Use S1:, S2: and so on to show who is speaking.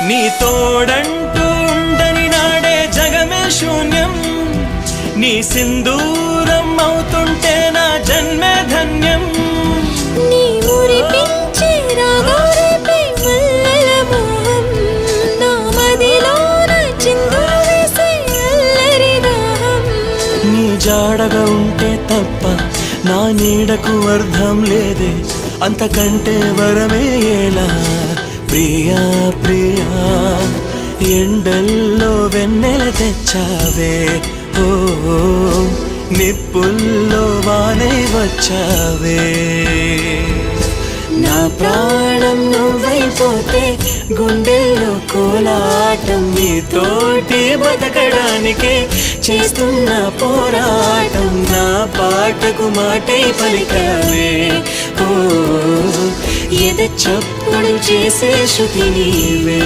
S1: నీ తోడంటూ ఉండని నాడే జగమే శూన్యం, నీ సింధూరం అవుతుంటే నా జన్మే ధన్యం.
S2: నీ మురిపించే రాగాలపై మల్లెల మోహం, నా మదిలోన చిందులు వేసే అల్లరి దాహం.
S1: నీ జాడగా ఉంటే తప్ప నా నీడకు అర్థం లేదే, అంతకంటే వరమే ఎలా ప్రియా ప్రియా. ఎండల్లో వెన్నెల తెచ్చావే, ఓ నిప్పుల్లో వానే వచ్చావే. నా ప్రాణం నువ్వైపోతే గుండెల్లో కోలాటం, నీతోటి బతకడానికే చేస్తున్న పోరాటం. నా పాటకు మాటే పలికావే, ఓ ఎద చప్పుడు చేసే శృతి నీవే.